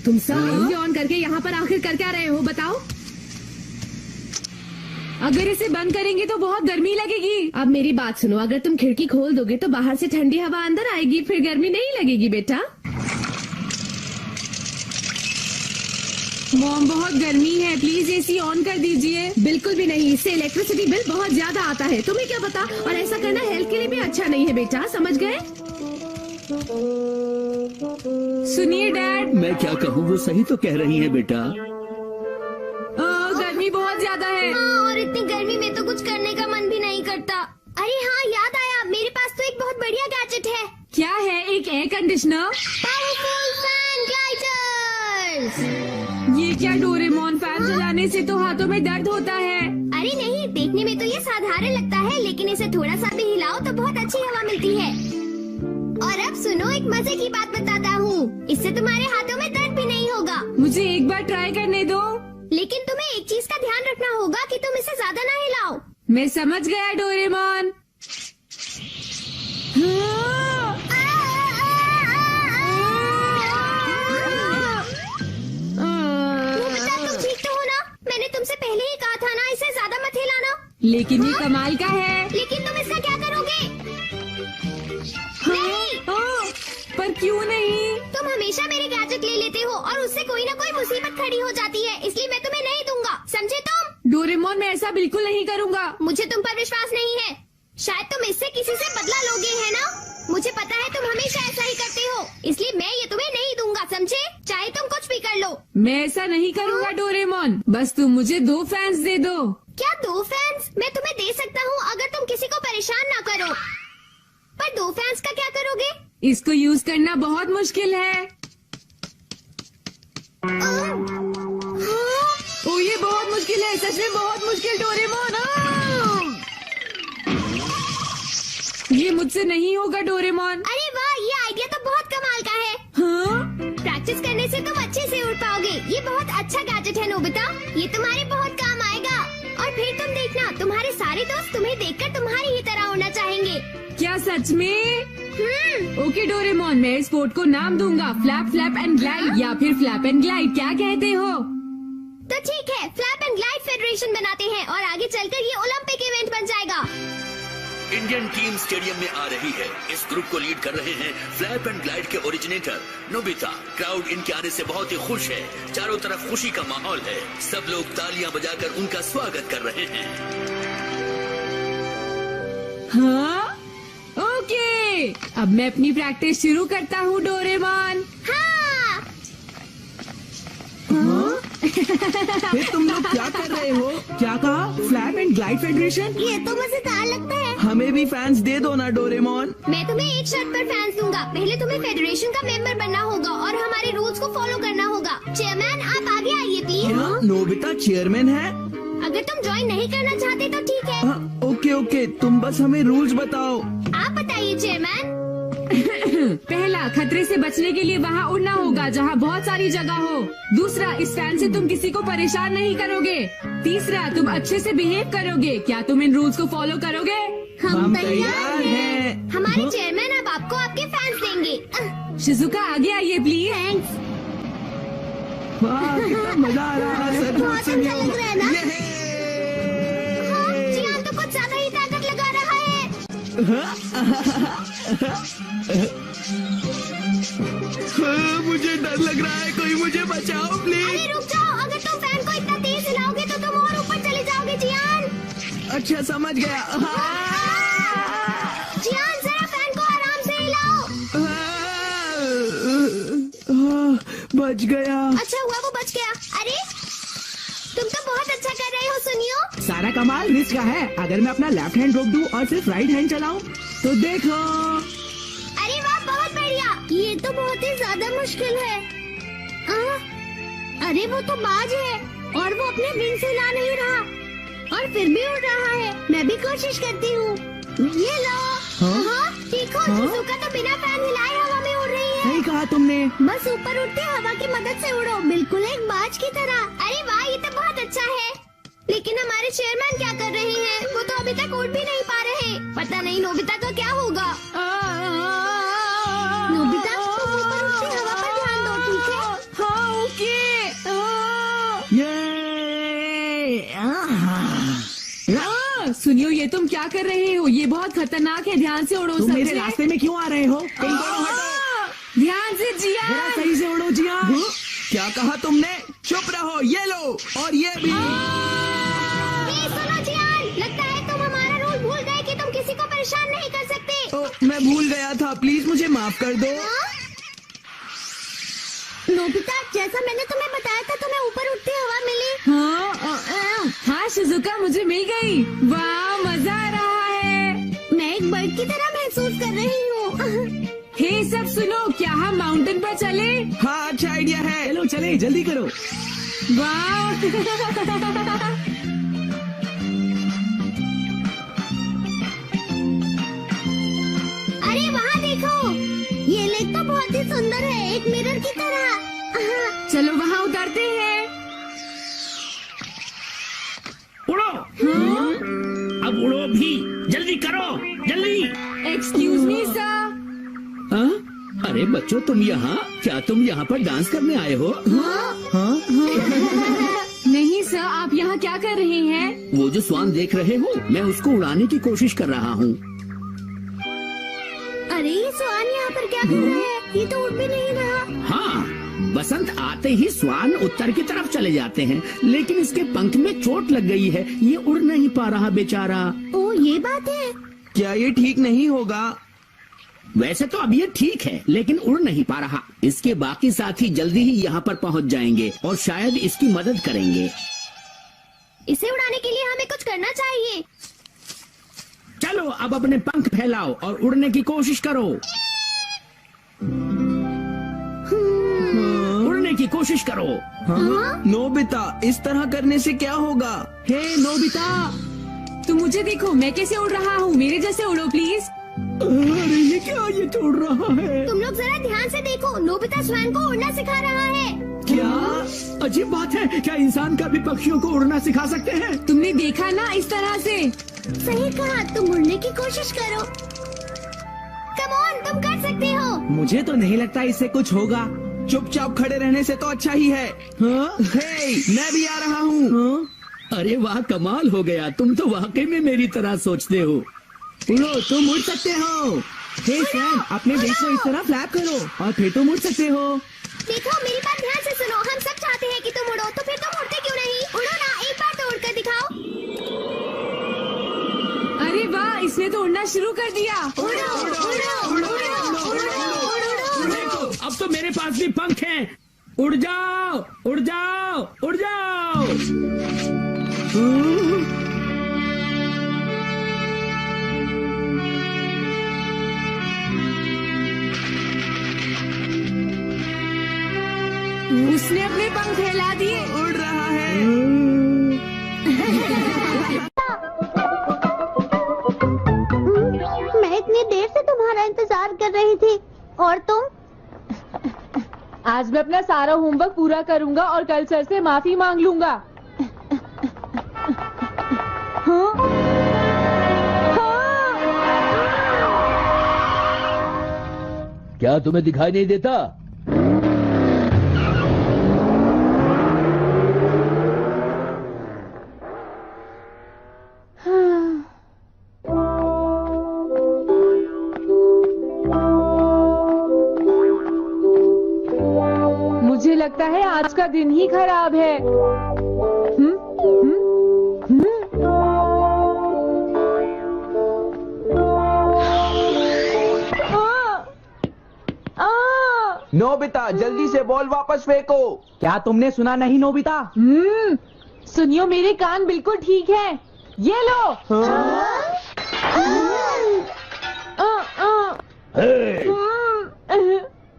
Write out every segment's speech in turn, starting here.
तुम सब AC on करके यहाँ पर आखिर कर क्या रहे हो बताओ? अगर इसे बंद करेंगे तो बहुत गर्मी लगेगी। अब मेरी बात सुनो, अगर तुम खिड़की खोल दोगे तो बाहर से ठंडी हवा अंदर आएगी, फिर गर्मी नहीं लगेगी बेटा। मॉम बहुत गर्मी है, प्लीज एसी ऑन कर दीजिए। बिल्कुल भी नहीं, इससे इलेक्ट्रिसिटी बिल बहुत ज्यादा आता है, तुम्हें क्या पता। और ऐसा करना हेल्थ के लिए भी अच्छा नहीं है बेटा, समझ गए? सुनिए डैड। मैं क्या कहूँ, वो सही तो कह रही है बेटा। गर्मी बहुत ज्यादा है। हाँ, और इतनी गर्मी में तो कुछ करने का मन भी नहीं करता। अरे हाँ, याद आया, मेरे पास तो एक बहुत बढ़िया गैजेट है। क्या है? एक air conditioner? Powerful fan gliders. ये क्या डोरेमोन, फैन चलाने से तो हाथों में दर्द होता है। अरे नहीं, देखने में तो ये साधारण लगता है, लेकिन इसे थोड़ा सा भी हिलाओ तो बहुत अच्छी हवा मिलती है। और अब सुनो, एक मजे की बात बताता हूँ, इससे तुम्हारे हाथों में दर्द भी नहीं होगा। मुझे एक बार ट्राई करने दो। लेकिन तुम्हें एक चीज का ध्यान रखना होगा कि तुम इसे ज्यादा ना हिलाओ। मैं समझ गया डोरेमोन। तुम ठीक तो हो ना? मैंने तुमसे पहले ही कहा था ना, इसे ज्यादा मत हिलाना। लेकिन ये कमाल का है। लेकिन तुम इसका क्या करोगे? नहीं, पर क्यों नहीं? तुम हमेशा मेरे गैजेट ले लेते हो और उससे कोई ना कोई मुसीबत खड़ी हो जाती है, इसलिए मैं तुम्हें नहीं दूंगा, समझे तुम? डोरेमोन, मैं ऐसा बिल्कुल नहीं करूँगा। मुझे तुम पर विश्वास नहीं है। शायद तुम इससे किसी से बदला लोगे, है ना? मुझे पता है तुम हमेशा ऐसा ही करते हो, इसलिए मैं ये तुम्हें नहीं दूंगा, समझे? चाहे तुम कुछ भी कर लो। मैं ऐसा नहीं करूँगा डोरेमोन, बस तुम मुझे 2 फैंस दे दो। क्या 2 फैंस? मैं तुम्हें दे सकता हूँ अगर तुम किसी को परेशान ना करो, पर 2 फैंस का क्या करोगे? इसको यूज करना बहुत मुश्किल है। ओ ये बहुत मुश्किल है, सच में बहुत मुश्किल डोरेमोन। ये मुझसे नहीं होगा डोरेमोन। अरे वाह, ये आइडिया तो बहुत कमाल का है। हाँ? प्रैक्टिस करने से तुम अच्छे से उड़ पाओगे। ये बहुत अच्छा गैजेट है नोबिता, ये तुम्हारे बहुत काम आएगा। और फिर तुम देखना, तुम्हारे सारे दोस्त तुम्हें देखकर तुम्हारी ही तरह होना चाहेंगे। क्या सच में? ओके डोरेमोन, मैं इस स्पोर्ट को नाम दूंगा फ्लैप फ्लैप एंड ग्लाइड या फिर फ्लैप एंड ग्लाइड, क्या कहते हो? तो ठीक है, फ्लैप एंड ग्लाइड फेडरेशन बनाते हैं और आगे चलकर ये ओलंपिक इवेंट बन जाएगा। इंडियन टीम स्टेडियम में आ रही है। इस ग्रुप को लीड कर रहे हैं फ्लैप एंड ग्लाइड के ओरिजिनेटर नोबिता। क्राउड इनके आने से बहुत ही खुश है, चारों तरफ खुशी का माहौल है, सब लोग तालियां बजाकर उनका स्वागत कर रहे हैं। हाँ? ओके, अब मैं अपनी प्रैक्टिस शुरू करता हूँ डोरेमोन। हाँ। फिर तुम लोग क्या कर रहे हो? क्या कहा? Flap and glide federation? ये तो मजेदार लगता है। हमें भी फैंस दे दो ना डोरेमोन। मैं तुम्हें एक शर्त पर फैंस दूंगा। पहले तुम्हें फेडरेशन का मेंबर बनना होगा और हमारे रूल्स को फॉलो करना होगा। चेयरमैन, आप आगे आइए प्लीज। हाँ, नोबिता चेयरमैन है। अगर तुम ज्वाइन नहीं करना चाहते तो ठीक है। हाँ, ओके, तुम बस हमें रूल्स बताओ। आप बताइए चेयरमैन। पहला, खतरे से बचने के लिए वहाँ उड़ना होगा जहाँ बहुत सारी जगह हो। दूसरा, इस फैन से तुम किसी को परेशान नहीं करोगे। तीसरा, तुम अच्छे से बिहेव करोगे। क्या तुम इन रूल्स को फॉलो करोगे? हम तैयार हैं। हमारे चेयरमैन अब आपको आपके फैंस देंगे। शिजुका, आगे आइए प्लीज। थैंक्स। वाह, कितना मजा आ रहा है। सच बहुत अच्छा लग रहा है ना? ये हाँ, जियान तो कुछ ज्यादा ही ताकत लगा रहा है। मुझे डर लग रहा है, कोई मुझे बचाओ प्लीज। अरे रुक जाओ, अगर तुम फैन को इतना तेज हिलाओगे तो तुम और ऊपर चले जाओगे जियान। अच्छा, समझ गया। जियान, जरा फैन को आराम से हिलाओ। बच गया। अच्छा हुआ वो बच गया। अरे तुम तो बहुत अच्छा कर रहे हो सुनियो। सारा कमाल रिस्क का है। अगर मैं अपना लेफ्ट हैंड रोक दूं और सिर्फ राइट हैंड चलाऊं तो देखो। अरे वाह, बहुत बढ़िया। ये तो बहुत ही ज्यादा मुश्किल है। अरे वो तो बाज है और वो अपने विंग से हिला नहीं रहा और फिर भी उड़ रहा है। मैं भी कोशिश करती हूँ। ये लो। हाँ, ठीक हो। शिजुका तो बिना फैन हिलाए हवा में उड़ रही है। सही कहा तुमने। बस ऊपर उठते हवा की मदद से उड़ो, बिल्कुल एक बाज की तरह। अरे वाह, ये तो बहुत अच्छा है। लेकिन हमारे चेयरमैन क्या कर रहे हैं? वो तो अभी तक उड़ भी नहीं पा रहे। पता नहीं नोबिता का क्या होगा। नोबिता, तुम ऊपर उठती हवा पर ध्यान दो, ठीक है? हाँ, सुनियो, ये तुम क्या कर रहे हो? ये बहुत खतरनाक है, ध्यान से उड़ो। तुम मेरे समझे? रास्ते में क्यों आ रहे हो? तुम दोनों हटो। ध्यान से जिया। जरा सही से उड़ो जिया। क्या कहा तुमने? चुप रहो। ये लो, और ये भी। सुनो जियान, लगता है तुम हमारा रूल भूल गए कि तुम किसी को परेशान नहीं कर सकते। तो मैं भूल गया था, प्लीज मुझे माफ कर दो। नोबिता, जैसा मैंने तुम्हें बताया था, तुम्हें ऊपर उठती हवा मिली। हाँ शिजुका, मुझे मिल गई। वाह, मजा आ रहा है। मैं एक बर्ड की तरह महसूस कर रही हूँ। हे सब सुनो, क्या हम माउंटेन पर चले? हाँ, अच्छा आइडिया है। चलो चले, जल्दी करो। वाह अरे वहाँ देखो, ये लेक तो बहुत ही सुंदर है, एक मिरर की तरह। चलो वहाँ उतरते हैं। उड़ो। अब उड़ो भी, जल्दी करो, जल्दी। Excuse me sir. हाँ? अरे बच्चों, तुम यहाँ, क्या तुम यहाँ पर डांस करने आए हो? नहीं सर, आप यहाँ क्या कर रहे हैं? वो जो स्वान देख रहे हो, मैं उसको उड़ाने की कोशिश कर रहा हूँ। अरे ये स्वान यहाँ पर क्या कर रहा है? ये तो उड़ भी नहीं रहा। हाँ, बसंत आते ही स्वान उत्तर की तरफ चले जाते हैं, लेकिन इसके पंख में चोट लग गई है, ये उड़ नहीं पा रहा बेचारा। ओ, ये बात है। क्या ये ठीक नहीं होगा? वैसे तो अब ये ठीक है, लेकिन उड़ नहीं पा रहा। इसके बाकी साथी जल्दी ही यहाँ पर पहुँच जाएंगे और शायद इसकी मदद करेंगे। इसे उड़ाने के लिए हमें कुछ करना चाहिए। चलो अब अपने पंख फैलाओ और उड़ने की कोशिश करो। उड़ने की कोशिश करो। नोबिता, इस तरह करने से क्या होगा? हे नोबिता। तुम मुझे देखो, मैं कैसे उड़ रहा हूँ। मेरे जैसे उड़ो प्लीज। अरे ये क्या, ये तो उड़ रहा है। तुम लोग जरा ध्यान से देखो, नोबिता स्वयं को उड़ना सिखा रहा है। क्या अजीब बात है, क्या इंसान कभी पक्षियों को उड़ना सिखा सकते हैं? तुमने देखा ना, इस तरह से। सही कहा, तुम उड़ने की कोशिश करो। कम ऑन, तुम कर सकते हो। मुझे तो नहीं लगता इससे कुछ होगा। चुपचाप खड़े रहने से तो अच्छा ही है। हे, मैं भी आ रहा हूँ। अरे वाह, कमाल हो गया, तुम तो वाकई में मेरी तरह सोचते हो। उड़ो, तुम उड़ सकते हो। हे सैम, अपने विंग को इस तरह फ्लैप करो और फिर तुम उड़ सकते हो। देखो, मेरी बात ध्यान से सुनो, हम सब चाहते हैं कि तुम उड़ो, तो फिर तुम उड़ते क्यों नहीं? उड़ो ना, एक बार तो उड़कर दिखाओ। अरे वाह, इसने तो उड़ना शुरू कर दिया। उड़ो, उड़ो, उड़ो, उड़ो, उड़ो, देखो, अब तो मेरे पास भी पंख हैं। उड़ जाओ, उड़ जाओ, उड़ जाओ। उसने अपने पंख फैला दिए। उड़ रहा है। मैं इतनी देर से तुम्हारा इंतजार कर रही थी, और तुम? आज मैं अपना सारा होमवर्क पूरा करूंगा और कल सर से माफी मांग लूंगा। हाँ? हाँ? क्या तुम्हें दिखाई नहीं देता? मुझे लगता है आज का दिन ही खराब है। नोबिता, जल्दी से बॉल वापस फेंको। क्या तुमने सुना नहीं नोबिता? सुनियो, मेरे कान बिल्कुल ठीक है। ये लो।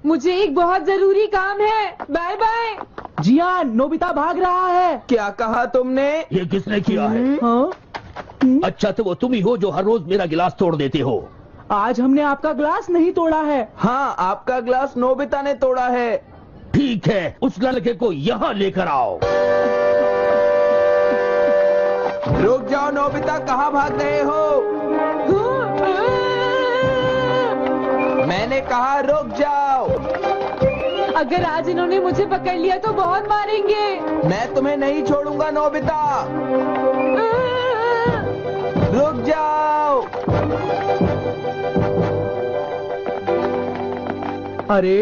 मुझे एक बहुत जरूरी काम है। Bye bye. जियान, नोबिता भाग रहा है। क्या कहा तुमने? ये किसने किया है? अच्छा, तो वो तुम ही हो जो हर रोज मेरा गिलास तोड़ देते हो। आज हमने आपका ग्लास नहीं तोड़ा है। हाँ, आपका ग्लास नोबिता ने तोड़ा है। ठीक है, उस लड़के को यहाँ लेकर आओ। रुक जाओ नोबिता, कहाँ भाग गए हो? मैंने कहा रुक जाओ। अगर आज इन्होंने मुझे पकड़ लिया तो बहुत मारेंगे। मैं तुम्हें नहीं छोड़ूंगा नोबिता। रुक जाओ। अरे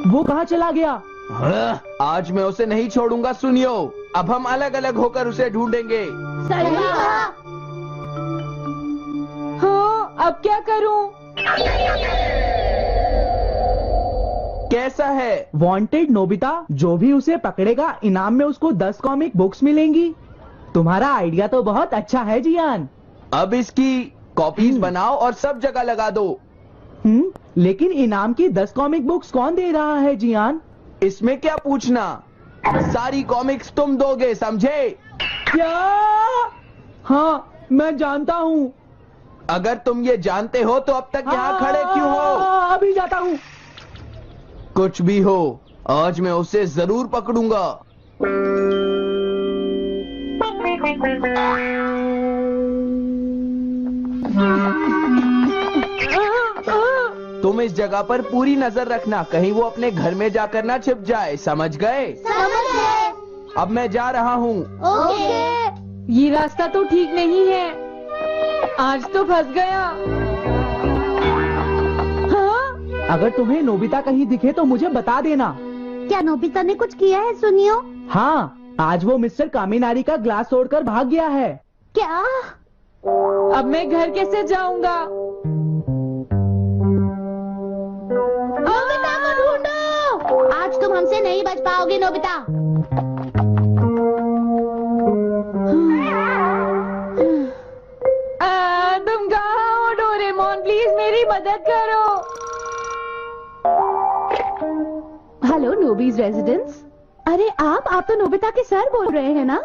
वो कहाँ चला गया? हाँ? आज मैं उसे नहीं छोड़ूंगा। सुनियो, अब हम अलग अलग होकर उसे ढूंढेंगे। सही कहा। हाँ, अब क्या करूं? कैसा है? वांटेड नोबिता, जो भी उसे पकड़ेगा इनाम में उसको 10 कॉमिक बुक्स मिलेंगी। तुम्हारा आइडिया तो बहुत अच्छा है जियान। अब इसकी कॉपीज बनाओ और सब जगह लगा दो। लेकिन इनाम की 10 कॉमिक बुक्स कौन दे रहा है जियान? इसमें क्या पूछना, सारी कॉमिक्स तुम दोगे, समझे? क्या? हाँ, मैं जानता हूँ। अगर तुम ये जानते हो तो अब तक यहाँ खड़े क्यों हो? अभी जाता हूँ। कुछ भी हो, आज मैं उसे जरूर पकड़ूंगा। तुम इस जगह पर पूरी नजर रखना, कहीं वो अपने घर में जाकर ना छिप जाए, समझ गए? समझ गए। अब मैं जा रहा हूँ। ओके। ये रास्ता तो ठीक नहीं है, आज तो फंस गया। हाँ? अगर तुम्हें नोबिता कहीं दिखे तो मुझे बता देना। क्या नोबिता ने कुछ किया है सुनियो? हाँ, आज वो मिस्टर कामिनारी का ग्लास तोड़कर भाग गया है। क्या? अब मैं घर कैसे जाऊंगा? नोबिता को ढूंढो। आज तुम हमसे नहीं बच पाओगे नोबिता। तुम कहाँ हो डोरेमोन? प्लीज मेरी मदद करो। Hello Nobi's residence. अरे आप तो नोबिता के सर बोल रहे हैं ना?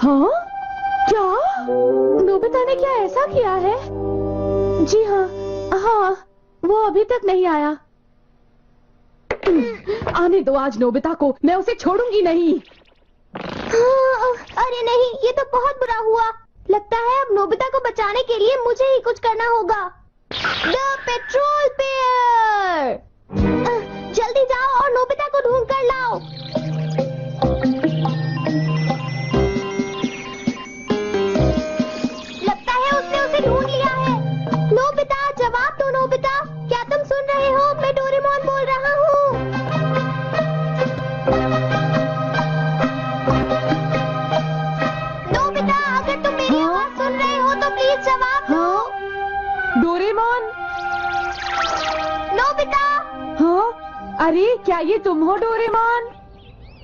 हाँ? क्या? नोबिता ने क्या ऐसा किया है? जी हाँ, हाँ, वो अभी तक नहीं आया। आने दो आज नोबिता को, मैं उसे छोड़ूंगी नहीं। अरे नहीं, ये तो बहुत बुरा हुआ। लगता है अब नोबिता को बचाने के लिए मुझे ही कुछ करना होगा। द पेट्रोल पेयर, जल्दी जाओ और नोबिता को ढूंढ कर लाओ। लगता है उसने उसे ढूंढ लिया है। नोबिता, जवाब दो नोबिता, क्या तुम सुन रहे हो? मैं डोरेमोन बोल रहा हूँ। नोबिता, अगर तुम मेरी आवाज सुन रहे हो तो प्लीज जवाब दो। डोरेमोन? नोबिता, हाँ? अरे क्या ये तुम हो डोरेमोन?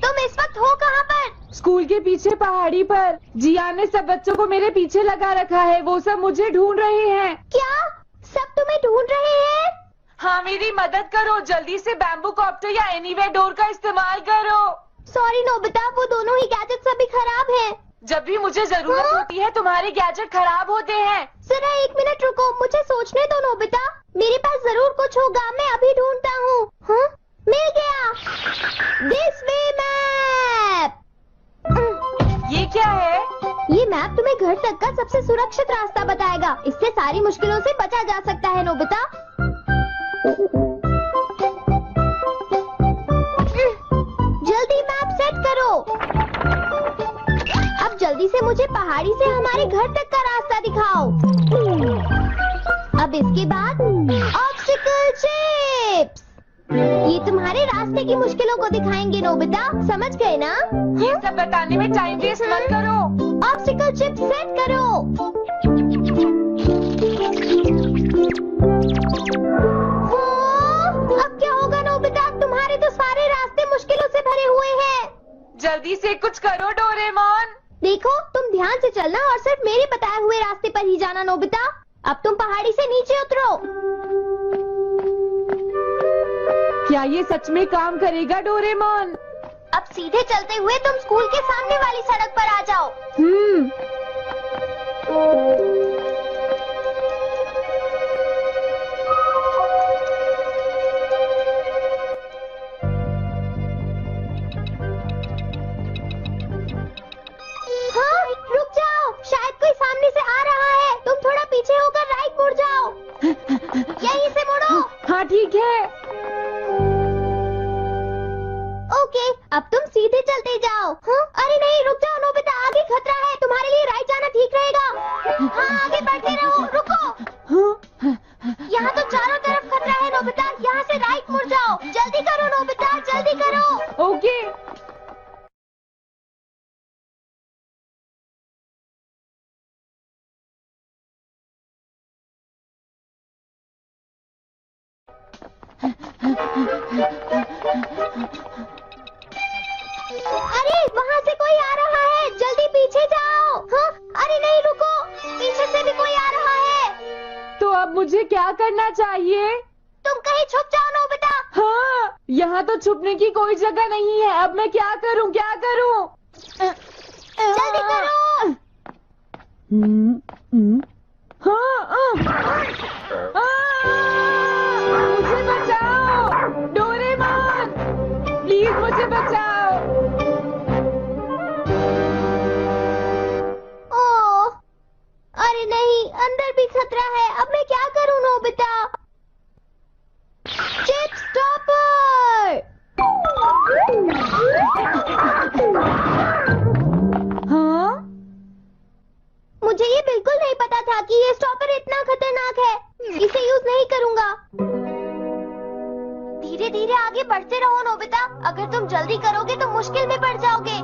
तुम इस वक्त हो कहाँ पर? स्कूल के पीछे पहाड़ी पर। जियान ने सब बच्चों को मेरे पीछे लगा रखा है, वो सब मुझे ढूंढ रहे हैं। क्या? सब तुम्हें ढूंढ रहे हैं? हाँ, मेरी मदद करो, जल्दी से बैम्बू कॉप्टर या एनीवेयर डोर का इस्तेमाल करो। सॉरी नोबिता, वो दोनों ही गैजेट्स अभी खराब हैं। जब भी मुझे जरूरत हाँ? होती है तुम्हारे गैजेट खराब होते हैं। जरा 1 मिनट रुको, मुझे सोचने दो नोबिता। मेरे पास जरूर कुछ होगा, मैं अभी ढूंढता हूँ। हाँ? मिल गया। This way map. ये क्या है? ये मैप तुम्हें घर तक का सबसे सुरक्षित रास्ता बताएगा। इससे सारी मुश्किलों से बचा जा सकता है नोबिता। जल्दी मैप सेट करो। अब जल्दी से मुझे पहाड़ी से हमारे घर तक का रास्ता दिखाओ। अब इसके बाद ऑब्स्टिकल चिप्स। ये तुम्हारे रास्ते की मुश्किलों को दिखाएंगे नोबिता, समझ गए ना? ये सब बताने में टाइम वेस्ट मत करो। ऑब्स्टिकल चिप्स सेट करो। अब क्या होगा नोबिता? तुम्हारे तो सारे रास्ते मुश्किलों से भरे हुए हैं। जल्दी से कुछ करो डोरेमोन। देखो, तुम ध्यान से चलना और सिर्फ मेरे बताए हुए रास्ते पर ही जाना नोबिता। अब तुम पहाड़ी से नीचे उतरो। क्या ये सच में काम करेगा डोरेमोन? अब सीधे चलते हुए तुम स्कूल के सामने वाली सड़क पर आ जाओ। हाँ, रुक जाओ, शायद कोई सामने से आ रहा है। तुम थोड़ा पीछे होकर राइट मुड़ जाओ। यहीं से मुड़ो। हाँ ठीक है। ओके, अब तुम सीधे चलते जाओ। हाँ? अरे नहीं, रुक जाओ नोबिता, आगे खतरा है, तुम्हारे लिए राइट जाना ठीक रहेगा। हाँ, आगे बढ़ते रहो, रुको। यहाँ तो चारों तरफ खतरा है नोबिता, यहाँ से राइट मुड़ जाओ। जल्दी करो नोबिता, जल्दी करो। ओके। अरे वहाँ से कोई आ रहा है, जल्दी पीछे जाओ। हाँ? अरे नहीं, रुको, पीछे से भी कोई आ रहा है। तो अब मुझे क्या करना चाहिए? तुम कहीं छुप जाओ नोबिता। हाँ, यहाँ तो छुपने की कोई जगह नहीं है। अब मैं क्या करूँ, क्या करूँ? जल्दी करो। मुझे बचाओ, डोरेमोन, प्लीज मुझे बचाओ। ओह, अरे नहीं, अंदर भी खतरा है। अब मैं क्या करूँ नोबिता? Chip stopper. हाँ? मुझे ये बिल्कुल नहीं पता था कि ये स्टॉपर इतना खतरनाक है। इसे यूज नहीं करूंगा। धीरे धीरे आगे बढ़ते रहो नोबिता, अगर तुम जल्दी करोगे तो मुश्किल में पड़ जाओगे।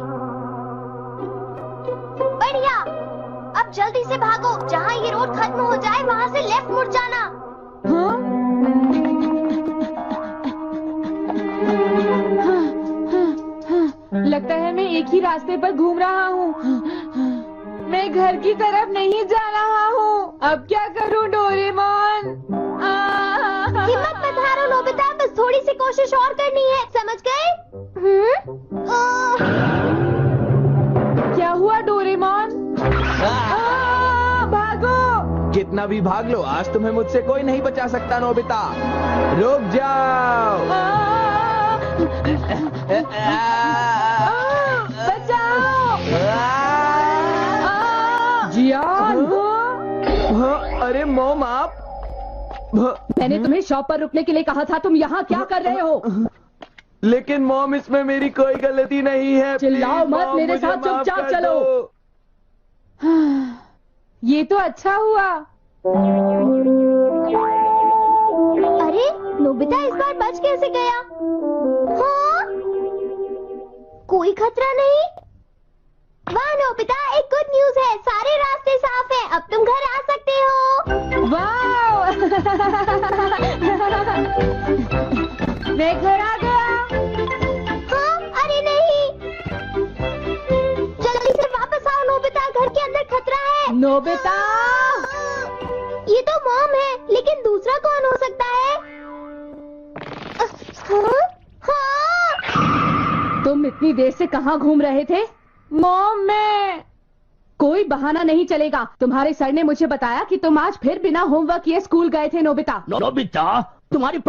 बढ़िया, अब जल्दी से भागो। जहाँ ये रोड खत्म हो जाए वहाँ से लेफ्ट मुड़ जाना। हाँ? लगता है मैं एक ही रास्ते पर घूम रहा हूँ। मैं घर की तरफ नहीं जा रहा हूँ। अब क्या करूँ डोरेमोन? हिम्मत मत हारो नोबिता, बस थोड़ी सी कोशिश और करनी है, समझ गए? क्या हुआ डोरेमोन? भागो! कितना भी भाग लो, आज तुम्हें मुझसे कोई नहीं बचा सकता नोबिता। रुक जाओ। बचाओ! जियान! अरे मॉम, आप मैंने तुम्हें शॉप पर रुकने के लिए कहा था, तुम यहाँ क्या कर रहे हो? लेकिन मॉम, इसमें मेरी कोई गलती नहीं है। चिल्लाओ प्लीज, मत, मॉम, मेरे मुझे साथ माफ चुपचाप कर चलो। दो। ये तो अच्छा हुआ। अरे नोबिता इस बार बच कैसे गया? हाँ? कोई खतरा नहीं? वाह नोबिता, एक गुड न्यूज है, सारे रास्ते साफ हैं, अब तुम घर आ सकते हो। वाओ! मैं घर आ गया। हाँ? अरे नहीं, जल्दी से वापस आओ नोबिता, घर के अंदर खतरा है। नोबिता! ये तो मॉम है, लेकिन दूसरा कौन हो सकता है? हाँ? हाँ? तुम इतनी देर से कहाँ घूम रहे थे? मॉम, मैं कोई बहाना नहीं चलेगा। तुम्हारे सर ने मुझे बताया कि तुम आज फिर बिना होमवर्क किए स्कूल गए थे नोबिता। नोबिता, तुम्हारी